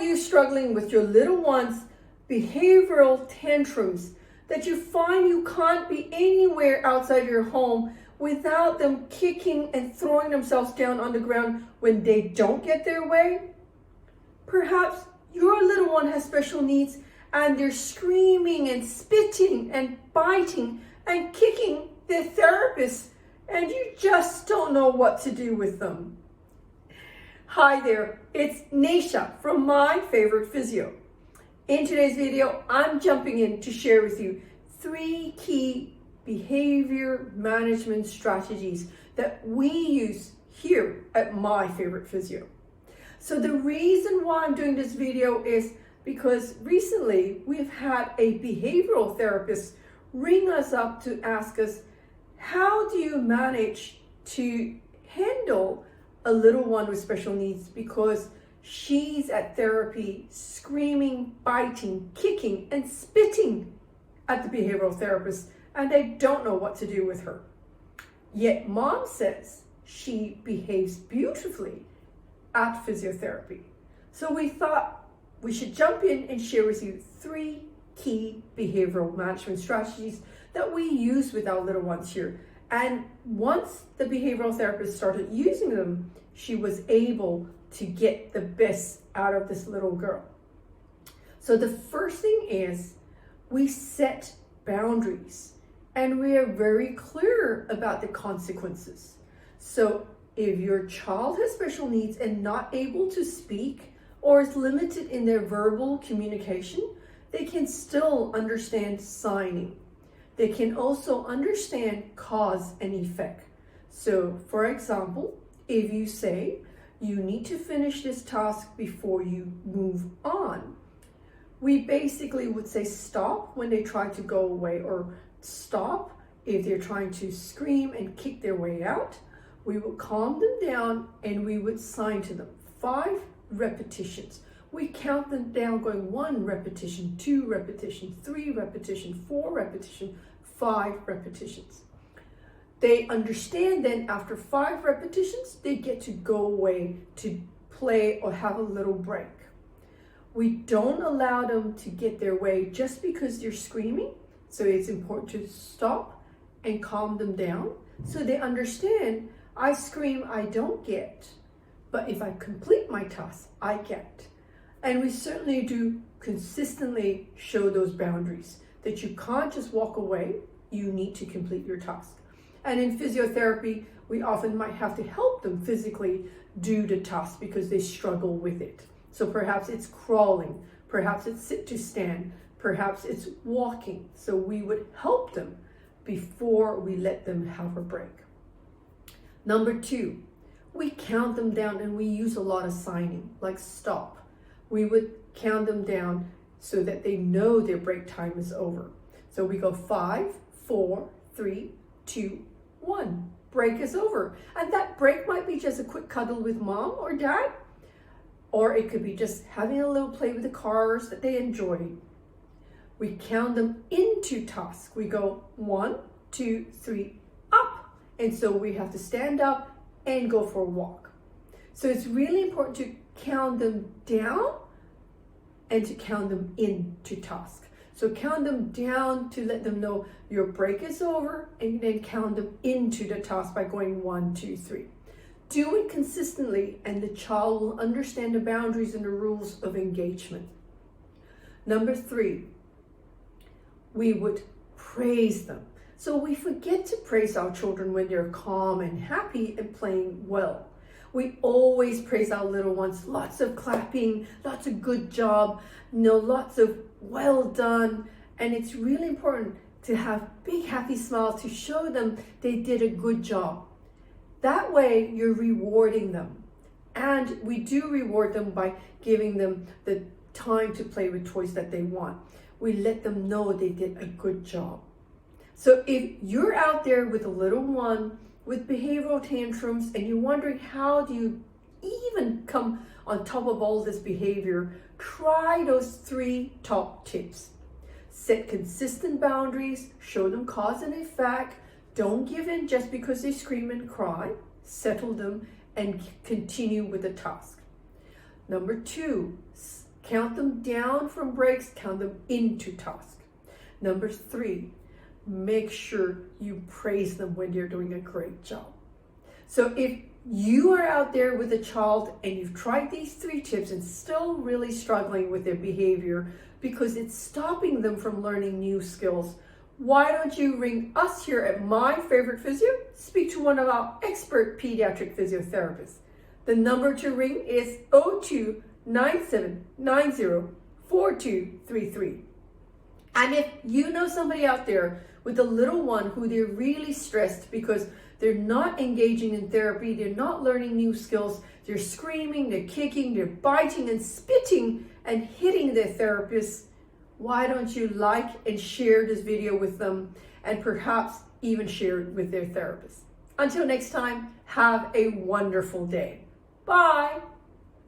you struggling with your little one's behavioral tantrums that you find you can't be anywhere outside your home without them kicking and throwing themselves down on the ground when they don't get their way? Perhaps your little one has special needs and they're screaming and spitting and biting and kicking their therapist, and you just don't know what to do with them. Hi there, it's Neesha from My Favourite Physio. In today's video, I'm jumping in to share with you 3 key behavior management strategies that we use here at My Favourite Physio. So the reason why I'm doing this video is because recently we've had a behavioral therapist ring us up to ask us, how do you manage to handle a little one with special needs because she's at therapy screaming, biting, kicking, and spitting at the behavioral therapist, and they don't know what to do with her. Yet mom says she behaves beautifully at physiotherapy. So we thought we should jump in and share with you 3 key behavioral management strategies that we use with our little ones here. And once the behavioral therapist started using them, she was able to get the best out of this little girl. So the first thing is we set boundaries and we are very clear about the consequences. So if your child has special needs and not able to speak or is limited in their verbal communication, they can still understand signing. They can also understand cause and effect. So for example, if you say, you need to finish this task before you move on, we basically would say stop when they try to go away, or stop if they're trying to scream and kick their way out. We would calm them down and we would sign to them 5 repetitions. We count them down going 1 repetition, 2 repetition, 3 repetition, 4 repetition, 5 repetitions. They understand then after 5 repetitions, they get to go away to play or have a little break. We don't allow them to get their way just because they're screaming. So it's important to stop and calm them down so they understand, I scream, I don't get, but if I complete my task, I get. And we certainly do consistently show those boundaries that you can't just walk away, you need to complete your task. And in physiotherapy, we often might have to help them physically do the task because they struggle with it. So perhaps it's crawling, perhaps it's sit to stand, perhaps it's walking. So we would help them before we let them have a break. Number 2, we count them down and we use a lot of signing, like stop. We would count them down so that they know their break time is over. So we go 5, 4, 3, 2, 1. Break is over. And that break might be just a quick cuddle with mom or dad, or it could be just having a little play with the cars that they enjoy. We count them into task. We go 1, 2, 3, up. And so we have to stand up and go for a walk. So it's really important to count them down and to count them into task. So count them down to let them know your break is over, and then count them into the task by going 1, 2, 3. Do it consistently and the child will understand the boundaries and the rules of engagement. Number 3, we would praise them. So we forget to praise our children when they're calm and happy and playing well. We always praise our little ones, lots of clapping, lots of good job, lots of well done. And it's really important to have big happy smiles to show them they did a good job. That way you're rewarding them. And we do reward them by giving them the time to play with toys that they want. We let them know they did a good job. So if you're out there with a little one with behavioral tantrums and you're wondering how do you even come on top of all this behavior, try those 3 top tips. Set consistent boundaries, show them cause and effect, don't give in just because they scream and cry, settle them and continue with the task. Number 2, Count them down from breaks, count them into task. Number 3, make sure you praise them when you're doing a great job. So if you are out there with a child and you've tried these 3 tips and still really struggling with their behavior because it's stopping them from learning new skills, why don't you ring us here at My Favorite Physio? Speak to one of our expert pediatric physiotherapists. The number to ring is 02-9790-4233. And if you know somebody out there with a little one who they're really stressed because they're not engaging in therapy, they're not learning new skills, they're screaming, they're kicking, they're biting and spitting and hitting their therapist, why don't you like and share this video with them and perhaps even share it with their therapist. Until next time, have a wonderful day. Bye.